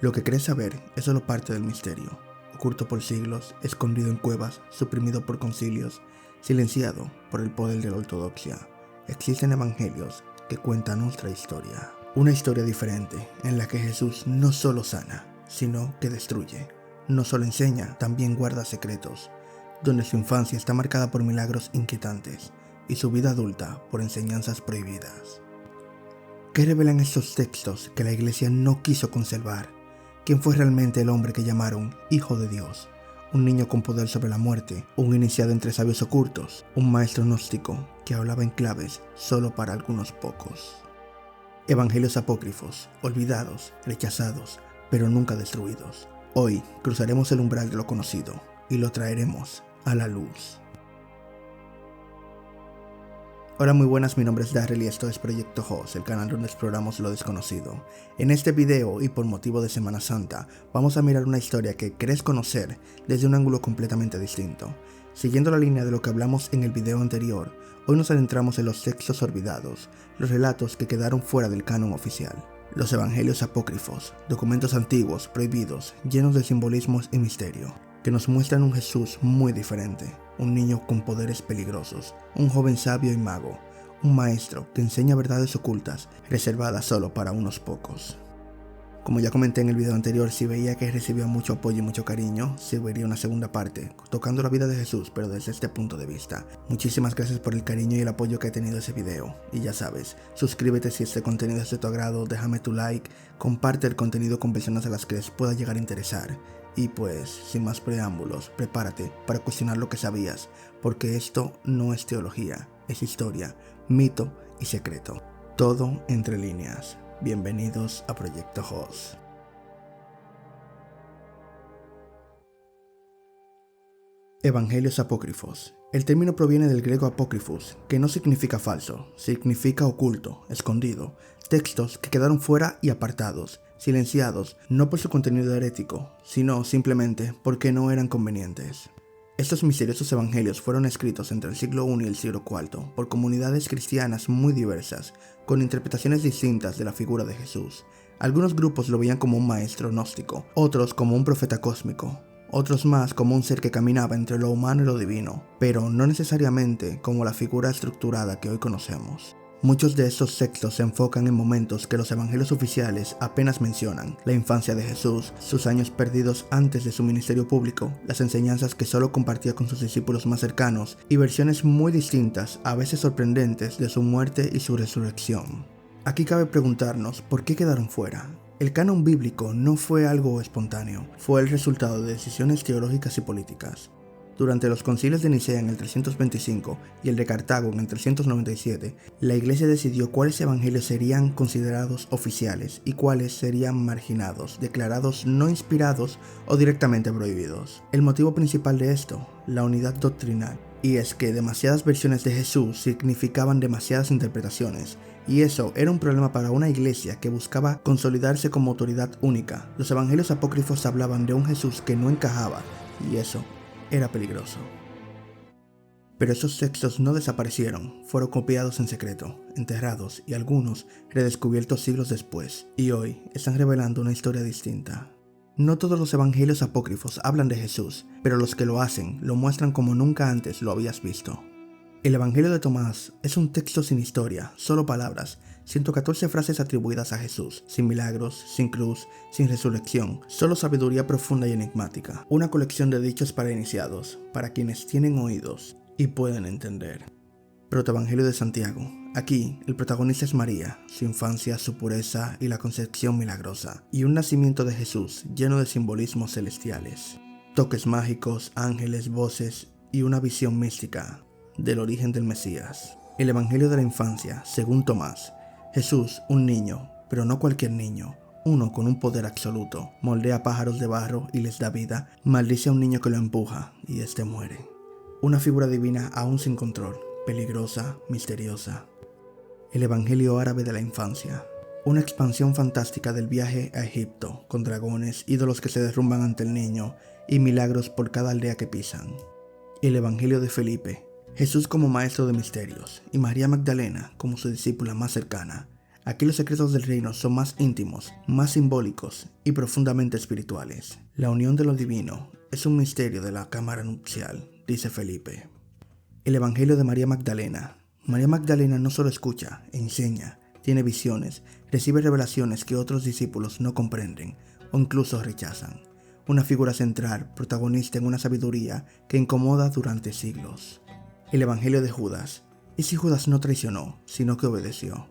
Lo que crees saber es solo parte del misterio, oculto por siglos, escondido en cuevas, suprimido por concilios, silenciado por el poder de la ortodoxia. Existen evangelios que cuentan nuestra historia. Una historia diferente en la que Jesús no solo sana, sino que destruye. No solo enseña, también guarda secretos, donde su infancia está marcada por milagros inquietantes y su vida adulta por enseñanzas prohibidas. ¿Qué revelan estos textos que la iglesia no quiso conservar? ¿Quién fue realmente el hombre que llamaron Hijo de Dios? Un niño con poder sobre la muerte, un iniciado entre sabios ocultos, un maestro gnóstico que hablaba en claves solo para algunos pocos. Evangelios apócrifos, olvidados, rechazados, pero nunca destruidos. Hoy cruzaremos el umbral de lo conocido y lo traeremos a la luz. Hola, muy buenas, mi nombre es Darrell y esto es Proyecto Host, el canal donde exploramos lo desconocido. En este video, y por motivo de Semana Santa, vamos a mirar una historia que crees conocer desde un ángulo completamente distinto. Siguiendo la línea de lo que hablamos en el video anterior, hoy nos adentramos en los textos olvidados, los relatos que quedaron fuera del canon oficial. Los evangelios apócrifos, documentos antiguos, prohibidos, llenos de simbolismos y misterio, que nos muestran un Jesús muy diferente, un niño con poderes peligrosos, un joven sabio y mago, un maestro que enseña verdades ocultas reservadas solo para unos pocos. Como ya comenté en el video anterior, si veía que recibió mucho apoyo y mucho cariño, se vería una segunda parte, tocando la vida de Jesús, pero desde este punto de vista. Muchísimas gracias por el cariño y el apoyo que ha tenido ese video. Y ya sabes, suscríbete si este contenido es de tu agrado, déjame tu like, comparte el contenido con personas a las que les pueda llegar a interesar. Y pues, sin más preámbulos, prepárate para cuestionar lo que sabías, porque esto no es teología, es historia, mito y secreto. Todo entre líneas. Bienvenidos a Proyecto Host. Evangelios apócrifos. El término proviene del griego apócrifos, que no significa falso, significa oculto, escondido, textos que quedaron fuera y apartados, silenciados, no por su contenido herético, sino simplemente porque no eran convenientes. Estos misteriosos evangelios fueron escritos entre el siglo I y el siglo IV por comunidades cristianas muy diversas, con interpretaciones distintas de la figura de Jesús. Algunos grupos lo veían como un maestro gnóstico, otros como un profeta cósmico, otros más como un ser que caminaba entre lo humano y lo divino, pero no necesariamente como la figura estructurada que hoy conocemos. Muchos de estos textos se enfocan en momentos que los evangelios oficiales apenas mencionan: la infancia de Jesús, sus años perdidos antes de su ministerio público, las enseñanzas que solo compartía con sus discípulos más cercanos, y versiones muy distintas, a veces sorprendentes, de su muerte y su resurrección. Aquí cabe preguntarnos por qué quedaron fuera. El canon bíblico no fue algo espontáneo, fue el resultado de decisiones teológicas y políticas. Durante los concilios de Nicea en el 325 y el de Cartago en el 397, la iglesia decidió cuáles evangelios serían considerados oficiales y cuáles serían marginados, declarados no inspirados o directamente prohibidos. El motivo principal de esto, la unidad doctrinal, y es que demasiadas versiones de Jesús significaban demasiadas interpretaciones, y eso era un problema para una iglesia que buscaba consolidarse como autoridad única. Los evangelios apócrifos hablaban de un Jesús que no encajaba, y eso era peligroso. Pero esos textos no desaparecieron, fueron copiados en secreto, enterrados y algunos redescubiertos siglos después, y hoy están revelando una historia distinta. No todos los evangelios apócrifos hablan de Jesús, pero los que lo hacen lo muestran como nunca antes lo habías visto. El Evangelio de Tomás es un texto sin historia, solo palabras, 114 frases atribuidas a Jesús, sin milagros, sin cruz, sin resurrección, solo sabiduría profunda y enigmática. Una colección de dichos para iniciados, para quienes tienen oídos y pueden entender. Protoevangelio de Santiago. Aquí, el protagonista es María, su infancia, su pureza y la concepción milagrosa, y un nacimiento de Jesús lleno de simbolismos celestiales. Toques mágicos, ángeles, voces y una visión mística del origen del Mesías. El Evangelio de la infancia, según Tomás. Jesús, un niño, pero no cualquier niño, uno con un poder absoluto, moldea pájaros de barro y les da vida, maldice a un niño que lo empuja y éste muere. Una figura divina aún sin control, peligrosa, misteriosa. El Evangelio árabe de la infancia. Una expansión fantástica del viaje a Egipto, con dragones, ídolos que se derrumban ante el niño y milagros por cada aldea que pisan. El Evangelio de Felipe. Jesús como maestro de misterios y María Magdalena como su discípula más cercana. Aquí los secretos del reino son más íntimos, más simbólicos y profundamente espirituales. La unión de lo divino es un misterio de la cámara nupcial, dice Felipe. El Evangelio de María Magdalena. María Magdalena no solo escucha, enseña, tiene visiones, recibe revelaciones que otros discípulos no comprenden o incluso rechazan. Una figura central, protagonista en una sabiduría que incomoda durante siglos. El Evangelio de Judas. ¿Y si Judas no traicionó, sino que obedeció?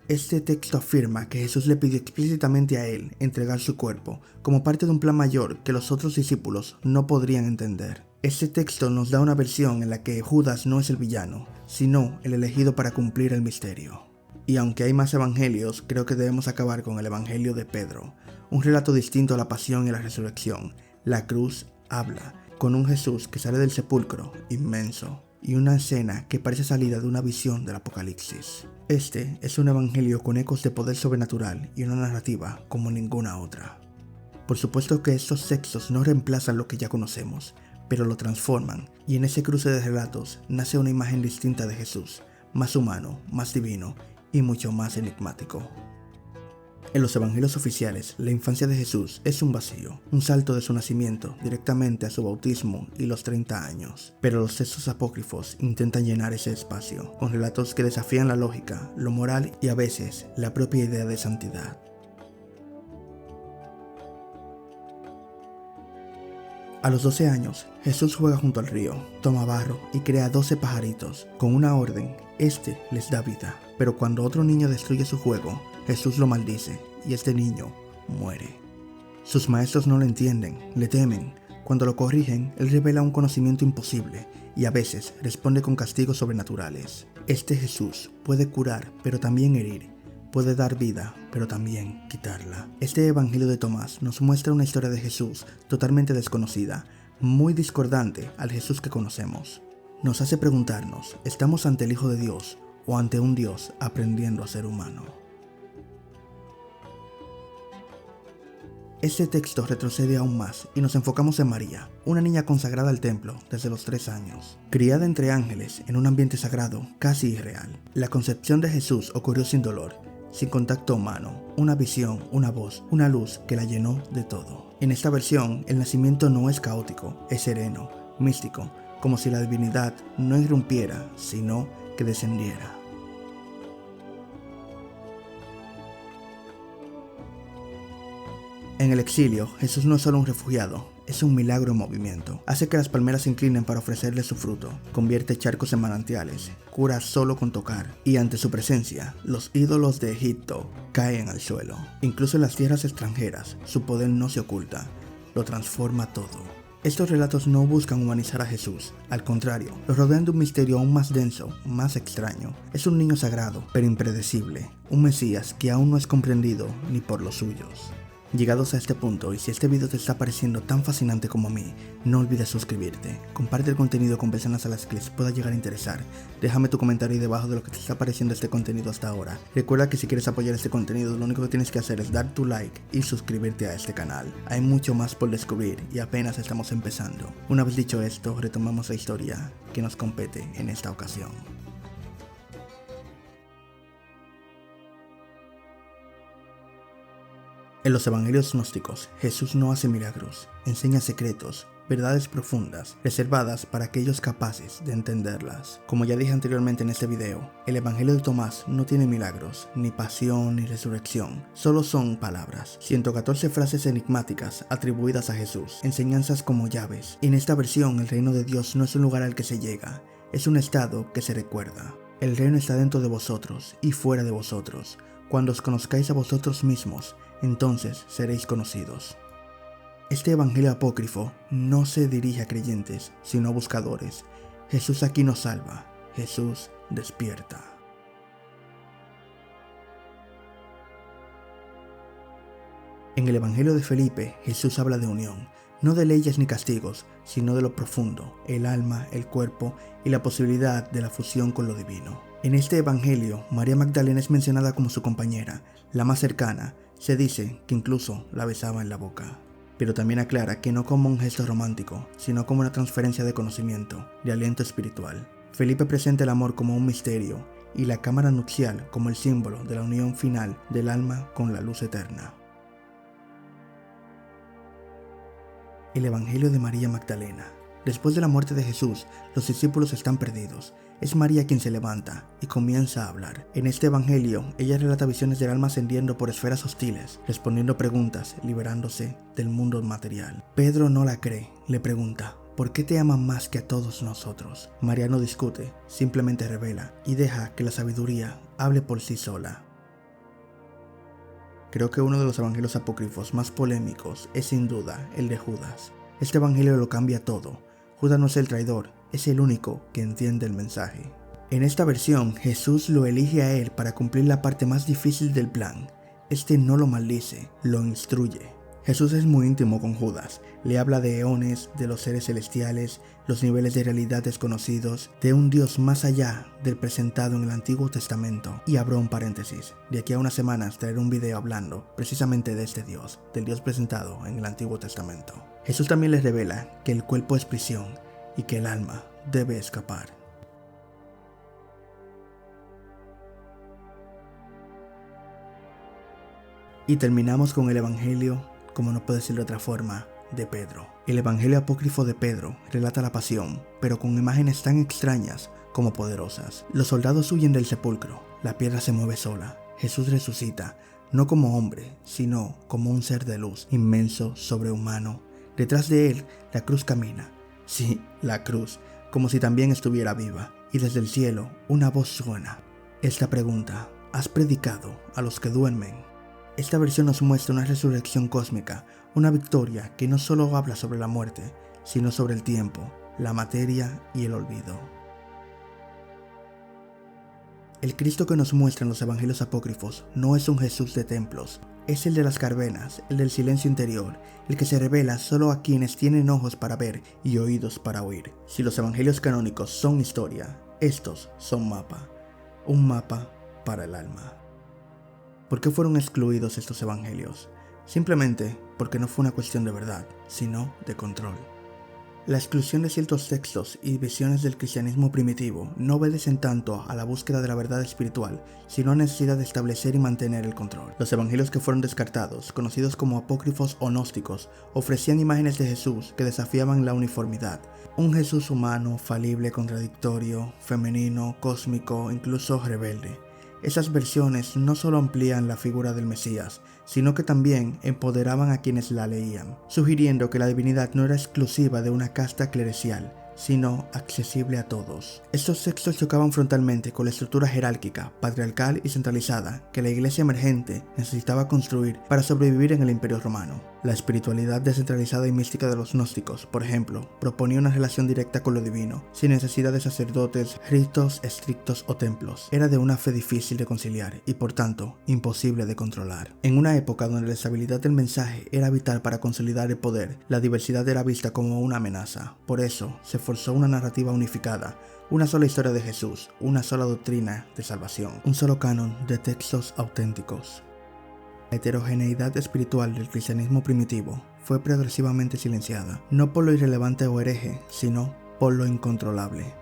Este texto afirma que Jesús le pidió explícitamente a él entregar su cuerpo como parte de un plan mayor que los otros discípulos no podrían entender. Este texto nos da una versión en la que Judas no es el villano, sino el elegido para cumplir el misterio. Y aunque hay más evangelios, creo que debemos acabar con el Evangelio de Pedro, un relato distinto a la pasión y la resurrección. La cruz habla, con un Jesús que sale del sepulcro, inmenso, y una escena que parece salida de una visión del Apocalipsis. Este es un evangelio con ecos de poder sobrenatural y una narrativa como ninguna otra. Por supuesto que estos textos no reemplazan lo que ya conocemos, pero lo transforman, y en ese cruce de relatos nace una imagen distinta de Jesús, más humano, más divino y mucho más enigmático. En los evangelios oficiales, la infancia de Jesús es un vacío, un salto de su nacimiento directamente a su bautismo y los 30 años. Pero los textos apócrifos intentan llenar ese espacio, con relatos que desafían la lógica, lo moral y a veces la propia idea de santidad. A los 12 años, Jesús juega junto al río, toma barro y crea 12 pajaritos. Con una orden, este les da vida. Pero cuando otro niño destruye su juego, Jesús lo maldice y este niño muere. Sus maestros no lo entienden, le temen. Cuando lo corrigen, él revela un conocimiento imposible y a veces responde con castigos sobrenaturales. Este Jesús puede curar, pero también herir. Puede dar vida, pero también quitarla. Este Evangelio de Tomás nos muestra una historia de Jesús totalmente desconocida, muy discordante al Jesús que conocemos. Nos hace preguntarnos, ¿estamos ante el Hijo de Dios o ante un Dios aprendiendo a ser humano? Este texto retrocede aún más y nos enfocamos en María, una niña consagrada al templo desde los 3 años. Criada entre ángeles en un ambiente sagrado casi irreal. La concepción de Jesús ocurrió sin dolor, sin contacto humano, una visión, una voz, una luz que la llenó de todo. En esta versión, el nacimiento no es caótico, es sereno, místico, como si la divinidad no irrumpiera, sino que descendiera. En el exilio, Jesús no es solo un refugiado, es un milagro en movimiento. Hace que las palmeras se inclinen para ofrecerle su fruto, convierte charcos en manantiales, cura solo con tocar, y ante su presencia, los ídolos de Egipto caen al suelo. Incluso en las tierras extranjeras, su poder no se oculta, lo transforma todo. Estos relatos no buscan humanizar a Jesús, al contrario, lo rodean de un misterio aún más denso, más extraño. Es un niño sagrado, pero impredecible, un Mesías que aún no es comprendido ni por los suyos. Llegados a este punto, y si este video te está pareciendo tan fascinante como a mí, no olvides suscribirte, comparte el contenido con personas a las que les pueda llegar a interesar, déjame tu comentario ahí debajo de lo que te está pareciendo este contenido hasta ahora. Recuerda que si quieres apoyar este contenido, lo único que tienes que hacer es dar tu like y suscribirte a este canal. Hay mucho más por descubrir y apenas estamos empezando. Una vez dicho esto, retomamos la historia que nos compete en esta ocasión. En los evangelios gnósticos, Jesús no hace milagros, enseña secretos, verdades profundas, reservadas para aquellos capaces de entenderlas. Como ya dije anteriormente en este video, el Evangelio de Tomás no tiene milagros, ni pasión, ni resurrección, solo son palabras. 114 frases enigmáticas atribuidas a Jesús, enseñanzas como llaves. En esta versión, el reino de Dios no es un lugar al que se llega, es un estado que se recuerda. El reino está dentro de vosotros y fuera de vosotros. Cuando os conozcáis a vosotros mismos, entonces seréis conocidos. Este evangelio apócrifo no se dirige a creyentes, sino a buscadores. Jesús aquí nos salva. Jesús despierta. En el evangelio de Felipe, Jesús habla de unión, no de leyes ni castigos, sino de lo profundo, el alma, el cuerpo y la posibilidad de la fusión con lo divino. En este evangelio, María Magdalena es mencionada como su compañera, la más cercana. Se dice que incluso la besaba en la boca. Pero también aclara que no como un gesto romántico, sino como una transferencia de conocimiento, de aliento espiritual. Felipe presenta el amor como un misterio, y la cámara nupcial como el símbolo de la unión final del alma con la luz eterna. El Evangelio de María Magdalena. Después de la muerte de Jesús, los discípulos están perdidos. Es María quien se levanta y comienza a hablar. En este evangelio, ella relata visiones del alma ascendiendo por esferas hostiles, respondiendo preguntas, liberándose del mundo material. Pedro no la cree, le pregunta: ¿por qué te aman más que a todos nosotros? María no discute, simplemente revela y deja que la sabiduría hable por sí sola. Creo que uno de los evangelios apócrifos más polémicos es sin duda el de Judas. Este evangelio lo cambia todo. Judas no es el traidor, es el único que entiende el mensaje. En esta versión, Jesús lo elige a él para cumplir la parte más difícil del plan. Este no lo maldice, lo instruye. Jesús es muy íntimo con Judas, le habla de eones, de los seres celestiales, los niveles de realidad desconocidos, de un Dios más allá del presentado en el Antiguo Testamento. Y abro un paréntesis, de aquí a unas semanas traeré un video hablando precisamente de este Dios, del Dios presentado en el Antiguo Testamento. Jesús también les revela que el cuerpo es prisión y que el alma debe escapar. Y terminamos con el evangelio, como no puede ser de otra forma, de Pedro. El evangelio apócrifo de Pedro relata la pasión, pero con imágenes tan extrañas como poderosas. Los soldados huyen del sepulcro, la piedra se mueve sola, Jesús resucita, no como hombre, sino como un ser de luz, inmenso, sobrehumano. Detrás de él, la cruz camina. Sí, la cruz, como si también estuviera viva. Y desde el cielo, una voz suena. Esta pregunta: ¿has predicado a los que duermen? Esta versión nos muestra una resurrección cósmica, una victoria que no solo habla sobre la muerte, sino sobre el tiempo, la materia y el olvido. El Cristo que nos muestran los evangelios apócrifos no es un Jesús de templos, es el de las carvenas, el del silencio interior, el que se revela solo a quienes tienen ojos para ver y oídos para oír. Si los evangelios canónicos son historia, estos son mapa, un mapa para el alma. ¿Por qué fueron excluidos estos evangelios? Simplemente porque no fue una cuestión de verdad, sino de control. La exclusión de ciertos textos y visiones del cristianismo primitivo no obedecen tanto a la búsqueda de la verdad espiritual, sino a la necesidad de establecer y mantener el control. Los evangelios que fueron descartados, conocidos como apócrifos o gnósticos, ofrecían imágenes de Jesús que desafiaban la uniformidad. Un Jesús humano, falible, contradictorio, femenino, cósmico, incluso rebelde. Esas versiones no solo amplían la figura del Mesías, sino que también empoderaban a quienes la leían, sugiriendo que la divinidad no era exclusiva de una casta clericial, sino accesible a todos. Estos textos chocaban frontalmente con la estructura jerárquica, patriarcal y centralizada que la iglesia emergente necesitaba construir para sobrevivir en el Imperio Romano. La espiritualidad descentralizada y mística de los gnósticos, por ejemplo, proponía una relación directa con lo divino, sin necesidad de sacerdotes, ritos estrictos o templos. Era de una fe difícil de conciliar y, por tanto, imposible de controlar. En una época donde la estabilidad del mensaje era vital para consolidar el poder, la diversidad era vista como una amenaza. Por eso, se forzó una narrativa unificada, una sola historia de Jesús, una sola doctrina de salvación, un solo canon de textos auténticos. La heterogeneidad espiritual del cristianismo primitivo fue progresivamente silenciada, no por lo irrelevante o hereje, sino por lo incontrolable.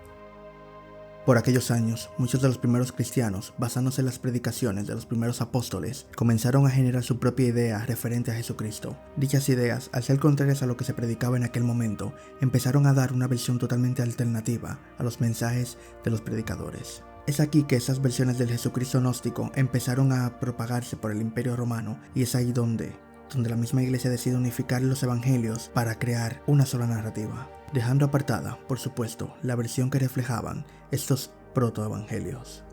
Por aquellos años, muchos de los primeros cristianos, basándose en las predicaciones de los primeros apóstoles, comenzaron a generar su propia idea referente a Jesucristo. Dichas ideas, al ser contrarias a lo que se predicaba en aquel momento, empezaron a dar una versión totalmente alternativa a los mensajes de los predicadores. Es aquí que esas versiones del Jesucristo gnóstico empezaron a propagarse por el Imperio Romano, y es ahí donde la misma iglesia decide unificar los evangelios para crear una sola narrativa, dejando apartada, por supuesto, la versión que reflejaban estos protoevangelios.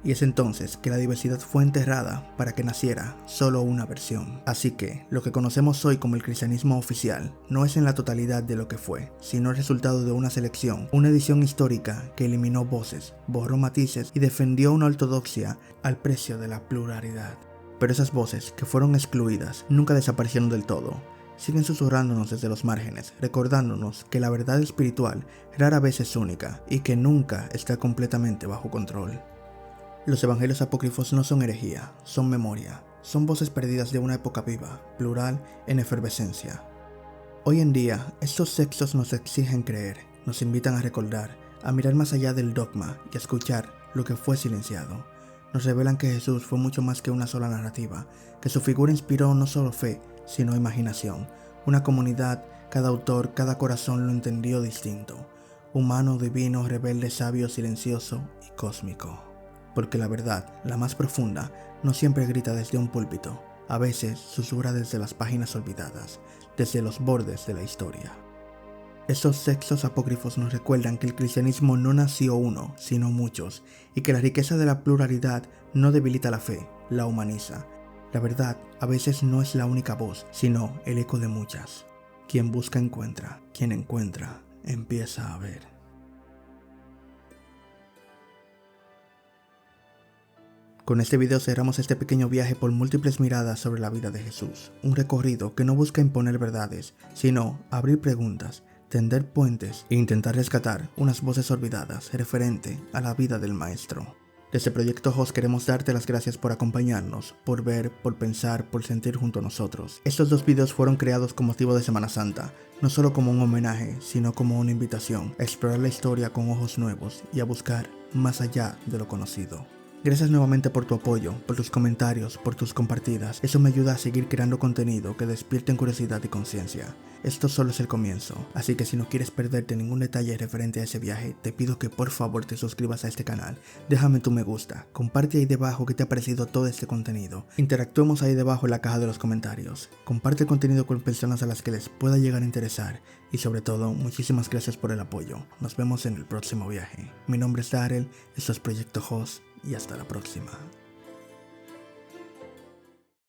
Y es entonces que la diversidad fue enterrada para que naciera solo una versión. Así que lo que conocemos hoy como el cristianismo oficial no es en la totalidad de lo que fue, sino el resultado de una selección, una edición histórica que eliminó voces, borró matices y defendió una ortodoxia al precio de la pluralidad. Pero esas voces que fueron excluidas nunca desaparecieron del todo. Siguen susurrándonos desde los márgenes, recordándonos que la verdad espiritual rara vez es única y que nunca está completamente bajo control. Los evangelios apócrifos no son herejía, son memoria, son voces perdidas de una época viva, plural, en efervescencia. Hoy en día, estos textos nos exigen creer, nos invitan a recordar, a mirar más allá del dogma y a escuchar lo que fue silenciado. Nos revelan que Jesús fue mucho más que una sola narrativa, que su figura inspiró no solo fe, sino imaginación. Una comunidad, cada autor, cada corazón lo entendió distinto. Humano, divino, rebelde, sabio, silencioso y cósmico. Porque la verdad, la más profunda, no siempre grita desde un púlpito. A veces susurra desde las páginas olvidadas, desde los bordes de la historia. Estos textos apócrifos nos recuerdan que el cristianismo no nació uno, sino muchos, y que la riqueza de la pluralidad no debilita la fe, la humaniza. La verdad a veces no es la única voz, sino el eco de muchas. Quien busca encuentra, quien encuentra empieza a ver. Con este video cerramos este pequeño viaje por múltiples miradas sobre la vida de Jesús, un recorrido que no busca imponer verdades, sino abrir preguntas, tender puentes e intentar rescatar unas voces olvidadas referente a la vida del Maestro. Desde Proyecto Host queremos darte las gracias por acompañarnos, por ver, por pensar, por sentir junto a nosotros. Estos 2 videos fueron creados con motivo de Semana Santa, no solo como un homenaje, sino como una invitación a explorar la historia con ojos nuevos y a buscar más allá de lo conocido. Gracias nuevamente por tu apoyo, por tus comentarios, por tus compartidas. Eso me ayuda a seguir creando contenido que despierte en curiosidad y conciencia. Esto solo es el comienzo, así que si no quieres perderte ningún detalle referente a ese viaje, te pido que por favor te suscribas a este canal, déjame tu me gusta, comparte ahí debajo qué te ha parecido todo este contenido, interactuemos ahí debajo en la caja de los comentarios, comparte el contenido con personas a las que les pueda llegar a interesar y sobre todo, muchísimas gracias por el apoyo. Nos vemos en el próximo viaje. Mi nombre es Darrell, esto es Proyecto Host y hasta la próxima.